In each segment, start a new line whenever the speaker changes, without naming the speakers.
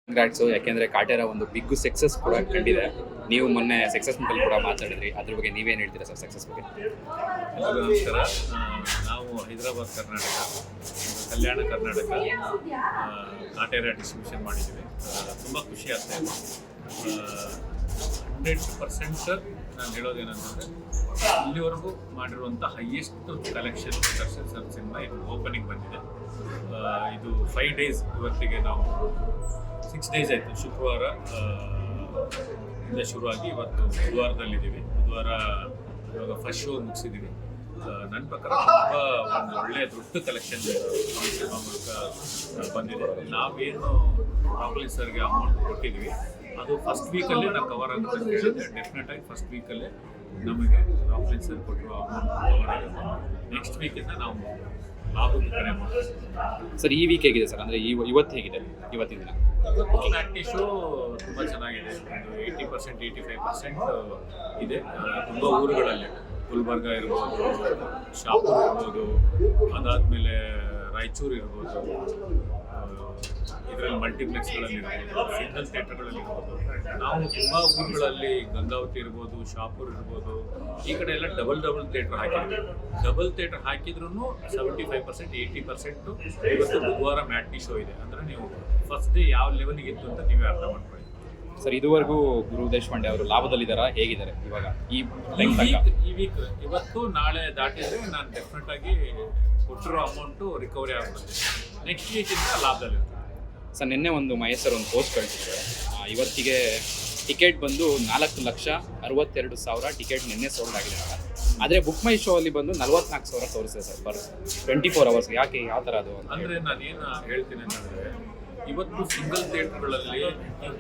ಕಂಗ್ರಾಟ್ಸು. ಯಾಕೆಂದರೆ ಕಾಟೇರ ಒಂದು big success ಕೂಡ ಕಂಡಿದೆ. ನೀವು ಮೊನ್ನೆ ಸಕ್ಸಸ್ ಮೀಟಲ್ಲಿ ಕೂಡ ಮಾತಾಡಿದ್ರಿ, ಅದ್ರ ಬಗ್ಗೆ ನೀವೇನು ಹೇಳ್ತೀರಾ ಸರ್ ಸಕ್ಸಸ್ ಬಗ್ಗೆ?
ಎಲ್ಲರಿಗೂ ನಮಸ್ಕಾರ. ನಾವು ಹೈದರಾಬಾದ್ ಕರ್ನಾಟಕ, ಕಲ್ಯಾಣ ಕರ್ನಾಟಕ ಕಾಟೇರ ಡಿಸ್ಟ್ರಿಬ್ಯೂಷನ್ ಮಾಡಿದ್ದೀವಿ. ತುಂಬ ಖುಷಿ ಆಗ್ತಾ ಇದೆ. 100% ನಾನು ಹೇಳೋದೇನಂತಂದರೆ ಇಲ್ಲಿವರೆಗೂ ಮಾಡಿರುವಂಥ highest collection Darshan sir cinema ಇದು ಓಪನಿಂಗ್ ಬಂದಿದೆ. ಇದು 5 days, ಇವತ್ತಿಗೆ ನಾವು 6 days ಆಯಿತು. ಶುಕ್ರವಾರ ಇಂದ ಶುರುವಾಗಿ ಇವತ್ತು ಬುಧವಾರದಲ್ಲಿದ್ದೀವಿ. ಬುಧವಾರ ಇವಾಗ ಫಸ್ಟ್ ಶೋ ಮುಗಿಸಿದ್ದೀವಿ. ನನ್ನ ಪ್ರಕಾರ ತುಂಬ ಒಂದು ಒಳ್ಳೆಯ ದೊಡ್ಡ ಕಲೆಕ್ಷನ್ ಸಿನಿಮಾ ಮೂಲಕ ಬಂದಿದೆ. ನಾವೇನು ರಾಕ್ಲಿ ಸರ್ಗೆ ಅಮೌಂಟ್ ಕೊಟ್ಟಿದ್ವಿ ಅದು ಫಸ್ಟ್ ವೀಕಲ್ಲೇ ನಾವು ಕವರ್ ಆಗುತ್ತೆ ಅಂತ ಹೇಳಿದ್ರೆ ಡೆಫಿನೆಟಾಗಿ ಫಸ್ಟ್ ವೀಕಲ್ಲೇ ನಮಗೆ ರಾಕ್ಲಿ ಸರ್ ಕೊಟ್ಟಿರೋ ಅಮೌಂಟ್ ಕವರ್ ಆಗುತ್ತೆ. ನೆಕ್ಸ್ಟ್ ವೀಕಿಂದ ನಾವು ಲಾಭದ ಕಡೆ ಮಾಡ್ತೀವಿ.
ಸರ್ ಈ ವೀಕ್ ಹೇಗಿದೆ ಸರ್? ಅಂದರೆ ಇವತ್ತು ಹೇಗಿದೆ? ಇವತ್ತಿನ ದಿನ
ಮ್ಯಾಟ್ನಿ ಶೋ ತುಂಬ ಚೆನ್ನಾಗಿದೆ. ಒಂದು 80% 85% ಇದೆ. ತುಂಬ ಊರುಗಳಲ್ಲಿ ಗುಲ್ಬರ್ಗ ಇರ್ಬೋದು, ಶಾಪುರ್ ಇರ್ಬೋದು, ಅದಾದಮೇಲೆ ರಾಯಚೂರು ಇರ್ಬೋದು, ಇದರಲ್ಲಿ ಮಲ್ಟಿಪ್ಲೆಕ್ಸ್ಗಳಲ್ಲಿ ಇರ್ಬೋದು, ಸಿಂಗಲ್ ಥಿಯೇಟರ್ಗಳಲ್ಲಿ ಇರ್ಬೋದು. ನಾವು ತುಂಬ ಊರುಗಳಲ್ಲಿ ಗಂಗಾವತಿ ಇರ್ಬೋದು, ಶಾಪುರ್ ಇರ್ಬೋದು, ಈ ಕಡೆ ಎಲ್ಲ ಡಬಲ್ ಥಿಯೇಟರ್ ಹಾಕಿದ್ವಿ. ಡಬಲ್ ಥಿಯೇಟರ್ ಹಾಕಿದ್ರೂ 75% 80% ಇವತ್ತು ಬುಧವಾರ ಮ್ಯಾಟ್ನಿ ಶೋ ಇದೆ. ಅಂದರೆ ನೀವು ಫಸ್ಟ್ ಡೇ ಯಾವ ಲೆವೆಲ್ಗೆ ಇತ್ತು ಅಂತ ನೀವೇ ಅರ್ಥ ಮಾಡ್ಕೊಳ್ಳಿ.
ಸರ್ ಇದುವರೆಗೂ ಗುರು ದೇಶಪಾಂಡೆ ಅವರು ಲಾಭದಲ್ಲಿದ್ದಾರಾ, ಹೇಗಿದ್ದಾರೆ ಇವಾಗ ಈ
ವೀಕ್? ಇವತ್ತು ನಾಳೆ ದಾಟಿದರೆ ನಾನು ಡೆಫಿನೆಟಾಗಿ ಕೊಟ್ಟಿರೋ ಅಮೌಂಟು ರಿಕವರಿ ಆಗ್ತದೆ. ನೆಕ್ಸ್ಟ್ ವೀಕಿಂದ ಲಾಭದಲ್ಲಿರ್ತದೆ.
ಸರ್ ನಿನ್ನೆ ಒಂದು ಮಹೇಶ್ ಸರ್ ಒಂದು ಪೋಸ್ಟ್ ಕಳಿಸಿದ್ರು. ಇವತ್ತಿಗೆ ಟಿಕೆಟ್ ಬಂದು 4,62,000 ಟಿಕೆಟ್ ನಿನ್ನೆ ಸೋಲ್ಡ್ ಆಗಿದೆ. ಆದರೆ ಬುಕ್ ಮೈ ಶೋ ಅಲ್ಲಿ ಬಂದು 44,000 ತೋರಿಸಿದೆ ಸರ್ ಬರ್ 24 hours. ಯಾಕೆ, ಯಾವ ಥರ ಅದು?
ಅಂದರೆ ನಾನೇನು ಹೇಳ್ತೀನಿ ಅಂತಂದರೆ, ಇವತ್ತು ಸಿಂಗಲ್ ಥಿಯೇಟರ್ಗಳಲ್ಲಿ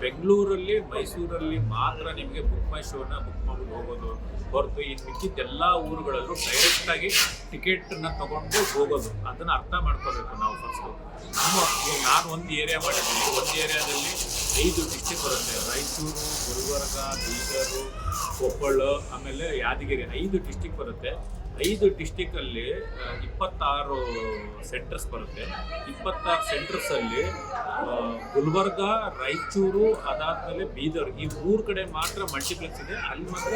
ಬೆಂಗಳೂರಲ್ಲಿ, ಮೈಸೂರಲ್ಲಿ ಮಾತ್ರ ನಿಮಗೆ ಬುಕ್ ಮೈ ಶೋನ ಬುಕ್ ಮಾಡಿ ಹೋಗೋದು ಹೊರತು ಇನ್ನು ಮಿಕ್ಕಿದ್ದೆಲ್ಲ ಊರುಗಳಲ್ಲೂ ಡೈರೆಕ್ಟಾಗಿ ಟಿಕೆಟನ್ನು ತೊಗೊಂಡು ಹೋಗೋದು. ಅದನ್ನು ಅರ್ಥ ಮಾಡ್ಕೋಬೇಕು ನಾವು ಫಸ್ಟು. ನಾನು ಒಂದು ಏರಿಯಾ ಮಾಡಿದ್ದೀನಿ. ಒಂದು ಏರಿಯಾದಲ್ಲಿ 5 ಡಿಸ್ಟಿಕ್ ಬರುತ್ತೆ: ರಾಯಚೂರು, ಗುಲ್ಬರ್ಗ, ಬೀದರು, ಕೊಪ್ಪಳ, ಆಮೇಲೆ ಯಾದಗಿರಿ. 5 ಡಿಸ್ಟಿಕ್ ಬರುತ್ತೆ. 5 ಡಿಸ್ಟಿಕಲ್ಲಿ 26 ಸೆಂಟರ್ಸ್ ಬರುತ್ತೆ. 26 ಸೆಂಟರ್ಸಲ್ಲಿ ಗುಲ್ಬರ್ಗ, ರಾಯಚೂರು, ಅದಾದಮೇಲೆ ಬೀದರ್, ಈ 3 ಕಡೆ ಮಾತ್ರ ಮಲ್ಟಿಪ್ಲೆಕ್ಸ್ ಇದೆ. ಅಲ್ಲಿ ಮಾತ್ರ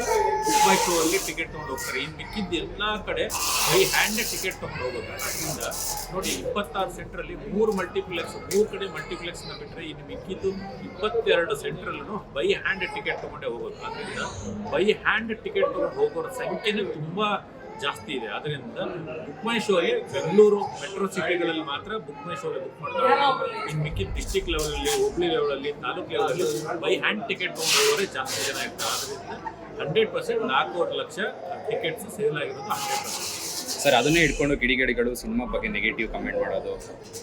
ಬುಕ್ ಮೈ ಶೋ ಅಲ್ಲಿ ಟಿಕೆಟ್ ತೊಗೊಂಡು ಹೋಗ್ತಾರೆ. ಇನ್ನು ಮಿಕ್ಕಿದ್ದು ಎಲ್ಲ ಕಡೆ ಬೈ ಹ್ಯಾಂಡ್ ಟಿಕೆಟ್ ತೊಗೊಂಡು ಹೋಗೋದು. ಅದರಿಂದ ನೋಡಿ, 26 ಸೆಂಟ್ರಲ್ಲಿ 3 ಮಲ್ಟಿಪ್ಲೆಕ್ಸ್, 3 ಕಡೆ ಮಲ್ಟಿಪ್ಲೆಕ್ಸ್ನ ಬಿಟ್ಟರೆ ಇನ್ನು ಮಿಕ್ಕಿದ್ದು 22 ಸೆಂಟ್ರಲ್ಲೂ ಬೈ ಹ್ಯಾಂಡ್ ಟಿಕೆಟ್ ತೊಗೊಂಡೇ ಹೋಗೋದು. ಅದರಿಂದ ಬೈ ಹ್ಯಾಂಡ್ ಟಿಕೆಟ್ ತೊಗೊಂಡು ಹೋಗೋರ ಸಂಖ್ಯೆನೇ ತುಂಬ ಜಾಸ್ತಿ ಇದೆ. ಅದರಿಂದ ಬುಕ್ ಮೈ ಶೋ ಅಲ್ಲಿ ಬೆಂಗಳೂರು ಮೆಟ್ರೋ ಸಿಟಿಗಳಲ್ಲಿ ಮಾತ್ರ ಬುಕ್ ಮೈ ಶೋ ಬುಕ್ ಮಾಡ್ತಾರೆ. ಇನ್ನು ಮಿಕ್ಕಿದ ಡಿಸ್ಟಿಕ್ ಲೆವೆಲಲ್ಲಿ, ಹೋಬಳಿ ಲೆವೆಲಲ್ಲಿ, ತಾಲೂಕು ಲೆವೆಲಲ್ಲಿ ಬೈ ಹ್ಯಾಂಡ್ ಟಿಕೆಟ್ ತೊಗೊಂಡೋಗೋರೆ ಜಾಸ್ತಿ ಜನ ಇರ್ತಾರೆ. ಅದರಿಂದ 100% 4 ಲಕ್ಷ ಟಿಕೆಟ್ಸ್ ಸೇಲ್ ಆಗಿರೋದು 100%.
ಸರ್ ಅದನ್ನೇ ಇಟ್ಕೊಂಡು ಕಿಡಿಗೇಡಿಗಳು ಸಿನಿಮಾ ಬಗ್ಗೆ ನೆಗೆಟಿವ್ ಕಮೆಂಟ್ ಮಾಡೋದು,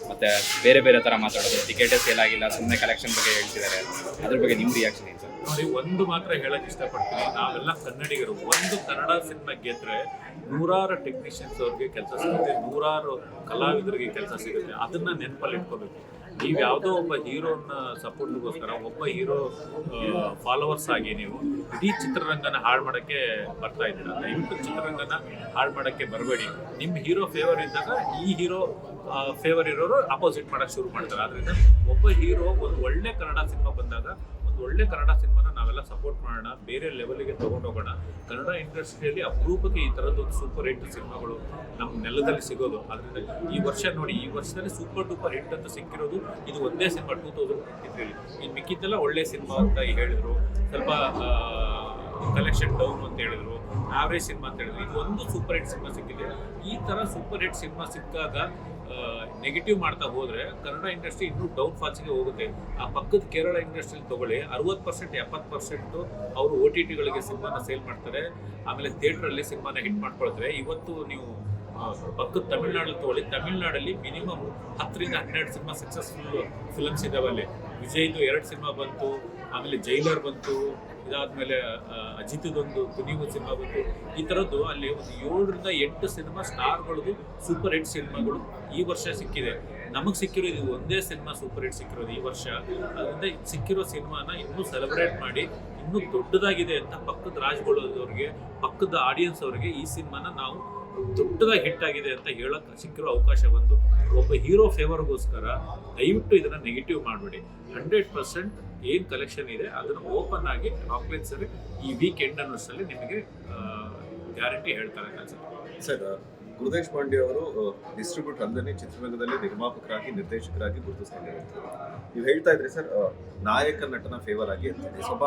ಮತ್ತು ಬೇರೆ ಬೇರೆ ಥರ ಮಾತಾಡೋದು, ಟಿಕೆಟೇ ಸೇಲ್ ಆಗಿಲ್ಲ, ಸುಮ್ಮನೆ ಕಲೆಕ್ಷನ್ ಬಗ್ಗೆ ಹೇಳ್ತಿದ್ದಾರೆ. ಅದ್ರ ಬಗ್ಗೆ ನಿಮ್ಮ ರಿಯಾಕ್ಷನ್ ಏನು ಸರ್?
ನೋಡಿ, ಒಂದು ಮಾತ್ರ ಹೇಳಕ್ಕೆ ಇಷ್ಟಪಡ್ತೀನಿ. ನಾವೆಲ್ಲ ಕನ್ನಡಿಗರು. ಒಂದು ಕನ್ನಡ ಸಿನಿಮಾ ಗೆದ್ದರೆ 100 ಟೆಕ್ನಿಷಿಯನ್ಸ್ ಅವ್ರಿಗೆ ಕೆಲಸ ಸಿಗುತ್ತೆ, 100 ಕಲಾವಿದರಿಗೆ ಕೆಲಸ ಸಿಗುತ್ತೆ. ಅದನ್ನು ನೆನಪಲ್ಲಿ ಇಟ್ಕೋಬೇಕು. ನೀವು ಯಾವುದೋ ಒಬ್ಬ ಹೀರೋನ ಸಪೋರ್ಟ್ಗೋಸ್ಕರ, ಒಬ್ಬ ಹೀರೋ ಫಾಲೋವರ್ಸ್ ಆಗಿ ನೀವು ಇಡೀ ಚಿತ್ರರಂಗನ ಹಾಳು ಮಾಡೋಕ್ಕೆ ಬರ್ತಾ ಇದ್ದೀರ. ದಯವಿಟ್ಟು ಚಿತ್ರರಂಗನ ಹಾಳು ಮಾಡೋಕ್ಕೆ ಬರಬೇಡಿ. ನಿಮ್ಮ ಹೀರೋ ಫೇವರ್ ಇದ್ದಾಗ ಈ ಹೀರೋ ಫೇವರ್ ಇರೋರು ಅಪೋಸಿಟ್ ಮಾಡೋಕ್ಕೆ ಶುರು ಮಾಡ್ತಾರೆ. ಆದ್ದರಿಂದ ಒಬ್ಬ ಹೀರೋ ಒಂದು ಒಳ್ಳೆ ಕನ್ನಡ ಸಿನಿಮಾ ಬಂದಾಗ, ಒಂದು ಒಳ್ಳೆ ಕನ್ನಡ ಸಿನಿಮಾನ ನಾವೆಲ್ಲ ಸಪೋರ್ಟ್ ಮಾಡೋಣ, ಬೇರೆ ಲೆವೆಲ್ಗೆ ತೊಗೊಂಡೋಗೋಣ. ಕನ್ನಡ ಇಂಡಸ್ಟ್ರಿಯಲ್ಲಿ ಅಪರೂಪಕ್ಕೆ ಈ ಥರದ್ದೊಂದು ಸೂಪರ್ ಹಿಟ್ ಸಿನಿಮಾಗಳು ನಮ್ಮ ನೆಲದಲ್ಲಿ ಸಿಗೋದು. ಅದರಿಂದ ಈ ವರ್ಷ ನೋಡಿ, ಈ ವರ್ಷದಲ್ಲಿ ಸೂಪರ್ ಡೂಪರ್ ಹಿಟ್ ಅಂತ ಸಿಕ್ಕಿರೋದು ಇದು ಒಂದೇ ಸಿನಿಮಾ 2023. ಇನ್ನು ಮಿಕ್ಕಿದ್ದೆಲ್ಲ ಒಳ್ಳೆ ಸಿನಿಮಾ ಅಂತ ಹೇಳಿದರು. ಸ್ವಲ್ಪ ಕಲೆಕ್ಷನ್ ಡೌನ್ ಅಂತ ಹೇಳಿದರು, ಆವ್ರೇಜ್ ಸಿನಿಮಾ ಅಂತ ಹೇಳಿದ್ರು. ಇದು ಒಂದು ಸೂಪರ್ ಹಿಟ್ ಸಿನಿಮಾ ಸಿಕ್ಕಿದೆ. ಈ ಥರ ಸೂಪರ್ ಹಿಟ್ ಸಿನಿಮಾ ಸಿಕ್ಕಾಗ ನೆಗೆಟಿವ್ ಮಾಡ್ತಾ ಹೋದರೆ ಕನ್ನಡ ಇಂಡಸ್ಟ್ರಿ ಇನ್ನೂ ಡೌನ್ ಫಾಲ್ಸ್ಗೆ ಹೋಗುತ್ತೆ. ಆ ಪಕ್ಕದ ಕೇರಳ ಇಂಡಸ್ಟ್ರಿಯಲ್ಲಿ ತೊಗೊಳ್ಳಿ, 60% 70% ಅವರು OTTಗಳಿಗೆ ಸಿನಿಮಾನ ಸೇಲ್ ಮಾಡ್ತಾರೆ, ಆಮೇಲೆ ಥಿಯೇಟ್ರಲ್ಲಿ ಸಿನಿಮಾನ ಹಿಟ್ ಮಾಡ್ಕೊಳ್ತಾರೆ. ಇವತ್ತು ನೀವು ಪಕ್ಕದ ತಮಿಳ್ನಾಡಲ್ಲಿ ತೊಗೊಳ್ಳಿ, ತಮಿಳ್ನಾಡಲ್ಲಿ ಮಿನಿಮಮ್ 10ರಿಂದ 12 ಸಿನಿಮಾ ಸಕ್ಸಸ್ಫುಲ್ ಫಿಲಮ್ಸ್ ಇದ್ದಾವೆ. ಅಲ್ಲಿ ವಿಜಯ್ದು 2 ಸಿನಿಮಾ ಬಂತು, ಆಮೇಲೆ ಜೈಲರ್ ಬಂತು, ಇದಾದಮೇಲೆ ಅಜಿತ್ದೊಂದು ಕುನಿವು ಸಿನಿಮಾ ಬಂತು. ಈ ಥರದ್ದು ಅಲ್ಲಿ ಒಂದು 7ರಿಂದ 8 ಸಿನಿಮಾ ಸ್ಟಾರ್ಗಳದ್ದು ಸೂಪರ್ ಹಿಟ್ ಸಿನಿಮಾಗಳು ಈ ವರ್ಷ ಸಿಕ್ಕಿದೆ. ನಮಗೆ ಸಿಕ್ಕಿರೋದು ಇದು ಒಂದೇ ಸಿನಿಮಾ ಸೂಪರ್ ಹಿಟ್ ಸಿಕ್ಕಿರೋದು ಈ ವರ್ಷ. ಅದರಿಂದ ಸಿಕ್ಕಿರೋ ಸಿನಿಮಾನ ಇನ್ನೂ ಸೆಲೆಬ್ರೇಟ್ ಮಾಡಿ, ಇನ್ನೂ ದೊಡ್ಡದಾಗಿದೆ ಅಂತ ಪಕ್ಕದ ರಾಜ್ಗಳವ್ರಿಗೆ, ಪಕ್ಕದ ಆಡಿಯನ್ಸ್ ಅವರಿಗೆ ಈ ಸಿನಿಮಾನ ನಾವು ದೊಡ್ಡದಾಗಿ ಹಿಟ್ ಆಗಿದೆ ಅಂತ ಹೇಳಕ್ಕೆ ಸಿಕ್ಕಿರೋ ಅವಕಾಶ ಒಂದು ಒಬ್ಬ ಹೀರೋ ಫೇವರ್ಗೋಸ್ಕರ ದಯವಿಟ್ಟು ಇದನ್ನು ನೆಗೆಟಿವ್ ಮಾಡಬೇಡಿ. 100% ಏನು ಕಲೆಕ್ಷನ್ ಇದೆ ಅದನ್ನು ಓಪನ್ ಆಗಿ ರಾಕ್ಲೈನ್ಸ್ ಅಲ್ಲಿ ಈ ವೀಕ್ ಎಂಡ್ ಅನ್ನೋಷ್ಟರಲ್ಲಿ ನಿಮಗೆ ಗ್ಯಾರಂಟಿ ಹೇಳ್ತಾರೆ ಅನ್ಸುತ್ತೆ.
ಸರ್, ಗುರುದೇಶ್ ಪಾಂಡೆ ಅವರು ಡಿಸ್ಟ್ರಿಬ್ಯೂಟರ್ ಅಲ್ಲದೆ ಚಿತ್ರರಂಗದಲ್ಲಿ ನಿರ್ಮಾಪಕರಾಗಿ ನಿರ್ದೇಶಕರಾಗಿ ಗುರುತಿಸ್ಕೊಂಡಿರುತ್ತಾರೆ. ನೀವು ಹೇಳ್ತಾ ಇದ್ರಿ ಸರ್, ನಾಯಕ ನಟನ ಫೇವರ್ ಆಗಿ ಅಂತಿದೆ. ಸ್ವಲ್ಪ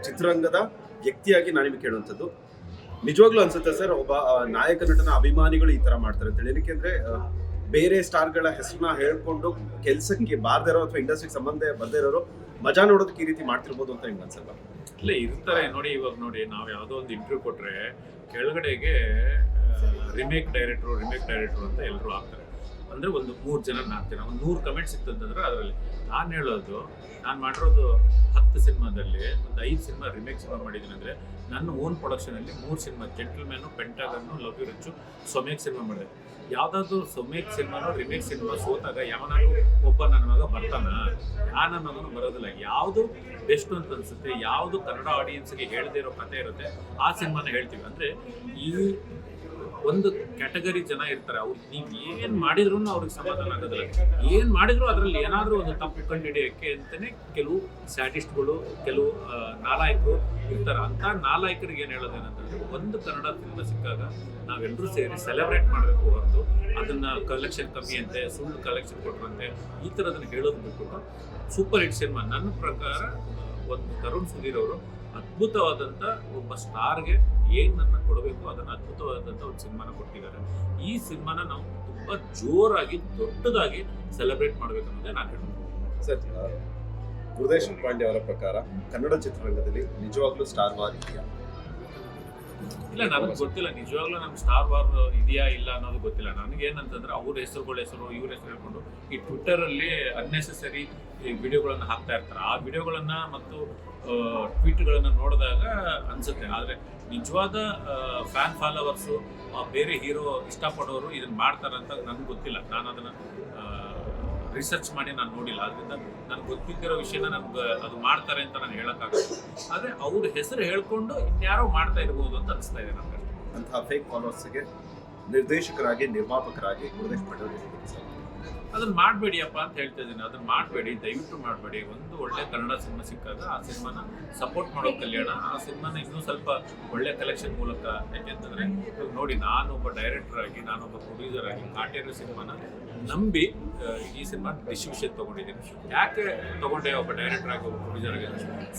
ಚಿತ್ರರಂಗದ ವ್ಯಕ್ತಿಯಾಗಿ ನಾನು ನಿಮಗೆ ಕೇಳುವಂಥದ್ದು, ನಿಜವಾಗ್ಲೂ ಅನ್ಸುತ್ತೆ ಸರ್ ಒಬ್ಬ ನಾಯಕ ನಟನ ಅಭಿಮಾನಿಗಳು ಈ ತರ ಮಾಡ್ತಾರೆ ಅಂತ ಹೇಳಿ? ಯಾಕೆಂದ್ರೆ ಬೇರೆ ಸ್ಟಾರ್ಗಳ ಹೆಸರನ್ನ ಹೇಳ್ಕೊಂಡು ಕೆಲಸಕ್ಕೆ ಬಾರದೇ ಇರೋ ಅಥವಾ ಇಂಡಸ್ಟ್ರಿಗೆ ಸಂಬಂಧ ಬರ್ದೇ ಇರೋರು ಮಜಾ ನೋಡೋದಕ್ಕೆ ಈ ರೀತಿ ಮಾಡ್ತಿರ್ಬೋದು ಅಂತ ನಿಮ್ಗೆ ಅನ್ಸಲ್ಲ?
ಇಲ್ಲ, ಇರ್ತಾರೆ ನೋಡಿ. ಇವಾಗ ನೋಡಿ, ನಾವು ಯಾವುದೋ ಒಂದು ಇಂಟರ್ವ್ಯೂ ಕೊಟ್ರೆ ಕೆಳಗಡೆಗೆ ರಿಮೇಕ್ ಡೈರೆಕ್ಟ್ರು ಅಂತ ಎಲ್ಲರೂ ಆಗ್ತಾರೆ. ಅಂದರೆ ಒಂದು 3 ಜನ 4 ಜನ ಒಂದು 100 ಕಮೆಂಟ್ಸ್ ಇತ್ತಂತಂದ್ರೆ ಅದರಲ್ಲಿ ನಾನು ಹೇಳೋದು, ನಾನು ಮಾಡಿರೋದು 10 ಸಿನಿಮಾದಲ್ಲಿ ಒಂದು 5 ಸಿನಿಮಾ ರಿಮೇಕ್ ಸಿನಿಮಾ ಮಾಡಿದ್ದೀನಿ. ಅಂದರೆ ನನ್ನ ಓನ್ ಪ್ರೊಡಕ್ಷನಲ್ಲಿ 3 ಸಿನಿಮಾ, gentleman, Pentagon, love you Richchu, ಸೊಮೇಕ್ ಸಿನಿಮಾ ಮಾಡಿದೆ. ಯಾವುದಾದ್ರು ಸೊಮೇಕ್ ಸಿನಿಮಾನೋ ರಿಮೇಕ್ ಸಿನಿಮಾ ಸೋತಾಗ ಯಾವನಾದ್ರು ಒಬ್ಬ ನನ್ನ ಮಗ ಬರ್ತಾನ? ನನ್ನ ಮಗನೂ ಬರೋದಿಲ್ಲ. ಯಾವುದು ಬೆಸ್ಟ್ ಅಂತ ಅನ್ಸುತ್ತೆ, ಯಾವುದು ಕನ್ನಡ ಆಡಿಯನ್ಸ್ಗೆ ಹೇಳದೇ ಇರೋ ಕಥೆ ಇರುತ್ತೆ ಆ ಸಿನಿಮಾನ ಹೇಳ್ತೀವಿ. ಅಂದರೆ ಈ ಒಂದು ಕ್ಯಾಟಗರಿ ಜನ ಇರ್ತಾರೆ, ಅವ್ರು ನೀವು ಏನು ಮಾಡಿದ್ರು ಅವ್ರಿಗೆ ಸಮಾಧಾನ ಆಗೋದಿಲ್ಲ. ಏನು ಮಾಡಿದ್ರು ಅದರಲ್ಲಿ ಏನಾದರೂ ಒಂದು ತಪ್ಪು ಕಂಡು ಹಿಡಿಯೋಕ್ಕೆ ಅಂತಲೇ ಕೆಲವು ಸ್ಯಾಟಿಸ್ಟ್ಗಳು, ಕೆಲವು ನಾಲಾಯಕರು ಇರ್ತಾರೆ. ಅಂಥ ನಾಲಾಯಕರಿಗೆ ಏನು ಹೇಳೋದೇನಂತಂದರೆ, ಒಂದು ಕನ್ನಡ ಸಿನಿಮಾ ಸಿಕ್ಕಾಗ ನಾವೆಲ್ಲರೂ ಸೇರಿ ಸೆಲೆಬ್ರೇಟ್ ಮಾಡಬೇಕು ಹೊರತು ಅದನ್ನು ಕಲೆಕ್ಷನ್ ಕಮ್ಮಿ ಅಂತೆ, ಸುಳ್ಳು ಕಲೆಕ್ಷನ್ ಕೊಟ್ಟರಂತೆ ಈ ಥರದನ್ನು ಹೇಳೋದು ಬಿಟ್ಬಿಟ್ಟು ಸೂಪರ್ ಹಿಟ್ ಸಿನಿಮಾ. ನನ್ನ ಪ್ರಕಾರ ಒಂದು ತರುಣ್ ಸುಧೀರ್ ಅವರು ಅದ್ಭುತವಾದಂಥ ಒಬ್ಬ ಸ್ಟಾರ್ಗೆ ಏನನ್ನ ಕೊಡಬೇಕು ಅದನ್ನು ಅದ್ಭುತವಾದಂಥ ಒಂದು ಸಿನಿಮಾನ ಕೊಟ್ಟಿದ್ದಾರೆ. ಈ ಸಿನಿಮಾನ ನಾವು ತುಂಬ ಜೋರಾಗಿ ದೊಡ್ಡದಾಗಿ ಸೆಲೆಬ್ರೇಟ್ ಮಾಡಬೇಕು ಅನ್ನೋದೇ ನಾನು ಹೇಳ್ತೀನಿ.
ಸರ್, ಗುರುದೇಶ್ ಪಾಂಡೆ ಅವರ ಪ್ರಕಾರ ಕನ್ನಡ ಚಿತ್ರರಂಗದಲ್ಲಿ ನಿಜವಾಗ್ಲೂ ಸ್ಟಾರ್ ವಾರ್ ಇದೆಯಾ?
ಇಲ್ಲ, ನನಗೆ ಗೊತ್ತಿಲ್ಲ. ನಿಜವಾಗ್ಲೂ ನಮ್ಗೆ ಸ್ಟಾರ್ ವಾರ್ ಇದೆಯಾ ಇಲ್ಲ ಅನ್ನೋದು ಗೊತ್ತಿಲ್ಲ. ನನಗೇನಂತಂದ್ರೆ ಅವ್ರ ಇವ್ರ ಹೆಸರು ಹೇಳ್ಕೊಂಡು ಈ ಟ್ವಿಟ್ಟರಲ್ಲಿ ಅನ್ನೆಸೆಸರಿ ವಿಡಿಯೋಗಳನ್ನು ಹಾಕ್ತಾ ಇರ್ತಾರೆ. ಆ ವಿಡಿಯೋಗಳನ್ನು ಮತ್ತು ಟ್ವೀಟ್ಗಳನ್ನು ನೋಡಿದಾಗ ಅನಿಸುತ್ತೆ. ಆದರೆ ನಿಜವಾದ ಫ್ಯಾನ್ ಫಾಲೋವರ್ಸು, ಬೇರೆ ಹೀರೋ ಇಷ್ಟಪಡೋರು ಇದನ್ನು ಮಾಡ್ತಾರಂತ ನನಗೆ ಗೊತ್ತಿಲ್ಲ. ನಾನು ಅದನ್ನು ರಿಸರ್ಚ್ ಮಾಡಿ ನಾನು ನೋಡಿಲ್ಲ. ಅದರಿಂದ ನನಗೆ ಗೊತ್ತಿದ್ದಿರೋ ವಿಷಯನ ನನಗೆ ಅದು ಮಾಡ್ತಾರೆ ಅಂತ ನಾನು ಹೇಳೋಕ್ಕಾಗಲ್ಲ. ಆದರೆ ಅವ್ರ ಹೆಸರು ಹೇಳ್ಕೊಂಡು ಇನ್ಯಾರೋ ಮಾಡ್ತಾ ಇರ್ಬೋದು ಅಂತ ಅನಿಸ್ತಾ ಇದೆ ನನಗೆ.
ಅಂತಹ ಫೇಕ್ ಫಾಲೋವರ್ಸ್ಗೆ ನಿರ್ದೇಶಕರಾಗಿ ನಿರ್ಮಾಪಕರಾಗಿ ಗುರುದೇಶ್ ಪಾಂಡೆ ಅವರು
ಅದನ್ನು ಮಾಡಬೇಡಿಯಪ್ಪ ಅಂತ ಹೇಳ್ತಾ ಇದ್ದೀನಿ. ಅದನ್ನು ಮಾಡಬೇಡಿ, ದಯವಿಟ್ಟು ಮಾಡಬೇಡಿ. ಒಂದು ಒಳ್ಳೆ ಕನ್ನಡ ಸಿನಿಮಾ ಸಿಕ್ಕಾಗ ಆ ಸಿನಿಮಾನ ಸಪೋರ್ಟ್ ಮಾಡೋ ಕಲ್ಯಾಣ. ಆ ಸಿನಿಮಾನ ಇನ್ನೂ ಸ್ವಲ್ಪ ಒಳ್ಳೆ ಕಲೆಕ್ಷನ್ ಮೂಲಕ, ಯಾಕೆಂತಂದರೆ ನೋಡಿ, ನಾನೊಬ್ಬ ಡೈರೆಕ್ಟರ್ ಆಗಿ, ನಾನೊಬ್ಬ ಪ್ರೊಡ್ಯೂಸರ್ ಆಗಿ ಕಾಟೇರಿ ಸಿನಿಮಾನ ನಂಬಿ ಈ ಸಿನಿಮಾ ಡಿಸ್ಟ್ರಿಬ್ಯೂಷನ್ ತೊಗೊಂಡಿದ್ದೀನಿ. ಯಾಕೆ ತೊಗೊಂಡೆ? ಒಬ್ಬ ಡೈರೆಕ್ಟರ್ ಆಗಿ, ಒಬ್ಬ ಪ್ರೊಡ್ಯೂಸರ್ ಆಗಿ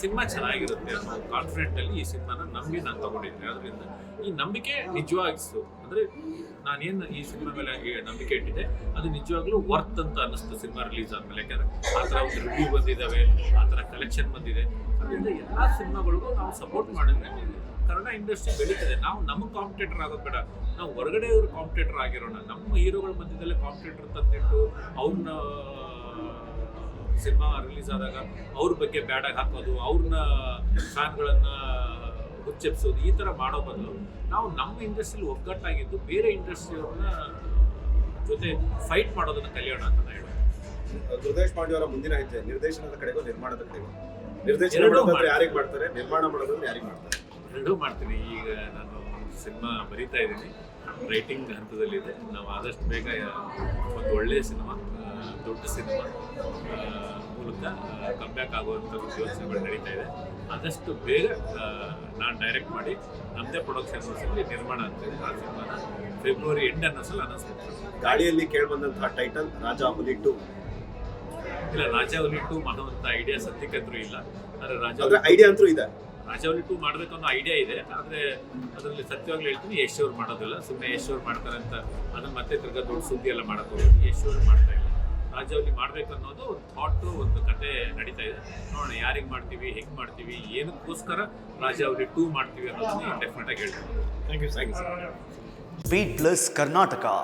ಸಿನಿಮಾ ಚೆನ್ನಾಗಿರುತ್ತೆ ಅನ್ನೋ ಕಾನ್ಫಿಡೆಂಟಲ್ಲಿ ಈ ಸಿನಿಮಾನ ನಂಬಿ ನಾನು ತೊಗೊಂಡಿದ್ದೀನಿ. ಅದರಿಂದ ಈ ನಂಬಿಕೆ ನಿಜವಾಗಿಸ್ತು. ಅಂದರೆ ನಾನೇನು ಈ ಸಿನಿಮಾ ಮೇಲೆ ನಂಬಿಕೆ ಇಟ್ಟಿದ್ದೆ ಅದು ನಿಜವಾಗ್ಲೂ ವರ್ತ್ ಅಂತ ಅನ್ನಿಸ್ತು ಸಿನಿಮಾ ರಿಲೀಸ್ ಆದಮೇಲೆ. ಯಾಕೆಂದರೆ ಆ ಥರ ಒಂದು ರಿವ್ಯೂ ಬಂದಿದ್ದಾವೆ, ಆ ಥರ ಕಲೆಕ್ಷನ್ ಬಂದಿದೆ. ಅದರಿಂದ ಎಲ್ಲ ಸಿನಿಮಾಗಳಿಗೂ ನಾವು ಸಪೋರ್ಟ್ ಮಾಡಿದ್ರೆ ಕನ್ನಡ ಇಂಡಸ್ಟ್ರಿ ಬೆಳೀತದೆ. ನಾವು ನಮಗೆ ಕಾಂಪಿಟೇಟರ್ ಆಗೋದು ಬೇಡ, ನಾವು ಹೊರಗಡೆಯವರು ಕಾಂಪಿಟೇಟರ್ ಆಗಿರೋಣ. ನಮ್ಮ ಹೀರೋಗಳ ಮಧ್ಯದಲ್ಲೇ ಕಾಂಪಿಟೇಟರ್ ತಂದಿಟ್ಟು ಅವ್ರನ್ನ ಸಿನಿಮಾ ರಿಲೀಸ್ ಆದಾಗ ಅವ್ರ ಬಗ್ಗೆ ಬ್ಯಾಡಾಗಿ ಹಾಕೋದು, ಅವ್ರನ್ನ ಫ್ಯಾನ್ಗಳನ್ನು ಹುಚ್ಚೆಪ್ಸೋದು, ಈ ಥರ ಮಾಡೋ ಬದಲು ನಾವು ನಮ್ಮ ಇಂಡಸ್ಟ್ರಿಯಲ್ಲಿ ಒಗ್ಗಟ್ಟಾಗಿದ್ದು ಬೇರೆ ಇಂಡಸ್ಟ್ರಿಯವ್ರನ್ನ ಜೊತೆ ಫೈಟ್ ಮಾಡೋದನ್ನು ಕಲಿಯೋಣ ಅಂತ ನಾನು ಹೇಳೋದು.
ಗುರುದೇಶ್ ಪಾಂಡೆ ಅವರ ಮುಂದಿನ ಹೆಜ್ಜೆ ನಿರ್ದೇಶನದ ಕಡೆಗೋ ನಿರ್ಮಾಣದ ಕಡೆಗೋ? ನಿರ್ದೇಶನ ಮಾಡೋದಾದ್ರೆ ಯಾರಿಗೆ ಮಾಡ್ತಾರೆ, ನಿರ್ಮಾಣ ಮಾಡೋದಾದ್ರೆ ಯಾರಿಗೆ ಮಾಡ್ತಾರೆ?
ಎರಡೂ ಮಾಡ್ತೀನಿ. ಈಗ ನಾನು ಸಿನಿಮಾ ಬರೀತಾ ಇದ್ದೀನಿ, ರೈಟಿಂಗ್ ಹಂತದಲ್ಲಿದೆ. ನಾವು ಆದಷ್ಟು ಬೇಗ ಒಂದು ಒಳ್ಳೆಯ ಸಿನಿಮಾ, ದೊಡ್ಡ ಸಿನಿಮಾ ಮೂಲಕ ಕಮ್ಬ್ಯಾಕ್ ಆಗುವಂಥ ಯೋಚನೆಗಳು ನಡೀತಾ ಇದೆ. ಆದಷ್ಟು ಬೇಗ ನಾನು ಡೈರೆಕ್ಟ್ ಮಾಡಿ ನಮ್ಮದೇ ಪ್ರೊಡಕ್ಷನ್ ಹೌಸಲ್ಲಿ ನಿರ್ಮಾಣ ಆಗ್ತಿದೆ. ಆ ಸಿನಿಮಾನ ಫೆಬ್ರವರಿ ಎಂಡ್ ಅನ್ನೋಸಲ್ಲಿ ಅನೌನ್ಸ್ ಮಾಡ್ತೀನಿ.
ಗಾಡಿಯಲ್ಲಿ ಕೇಳಿಬಂದಂತಹ ಟೈಟಲ್ ರಾಜಾ ಹುಲಿ 2.
ಇಲ್ಲ, ರಾಜಾ ಹುಲಿ 2 ಮಾಡುವಂಥ ಐಡಿಯಾ ಸದ್ಯಕ್ಕಂತೂ ಇಲ್ಲ. ಆದರೆ
ಐಡಿಯಾ ಅಂತೂ ಇದೆ.
ರಾಜಾ ಹುಲಿ 2 ಮಾಡಬೇಕು ಅನ್ನೋ ಐಡಿಯಾ ಇದೆ. ಆದರೆ ಅದರಲ್ಲಿ ಸತ್ಯವಾಗ್ಲೂ ಹೇಳ್ತೀನಿ, ಯಶ್ ಅವ್ರು ಮಾಡೋದಿಲ್ಲ. ಸುಮ್ಮನೆ ಯಶ್ ಅವ್ರು ಮಾಡ್ತಾರೆ ಅಂತ ಅದನ್ನು ಮತ್ತೆ ತಿರ್ಗಾ ದೊಡ್ಡ ಸುದ್ದಿ ಎಲ್ಲ ಮಾಡೋದು ಯಶ್ ಅವ್ರು ಮಾಡ್ತಾ ಇಲ್ಲ. ರಾಜಾ ಹುಲಿ ಮಾಡಬೇಕು ಅನ್ನೋದು ಒಂದು ಥಾಟು, ಒಂದು ಕತೆ ನಡೀತಾ ಇದೆ. ನೋಡೋಣ ಯಾರಿಗೆ ಮಾಡ್ತೀವಿ, ಹೆಂಗೆ ಮಾಡ್ತೀವಿ, ಏನಕ್ಕೋಸ್ಕರ ರಾಜಾ ಹುಲಿ 2 ಮಾಡ್ತೀವಿ ಅನ್ನೋದನ್ನ ಡೆಫಿನೆಟ್ ಆಗಿ ಹೇಳ್ತೀನಿ.
Thank you sir.
Speed Plus Karnataka.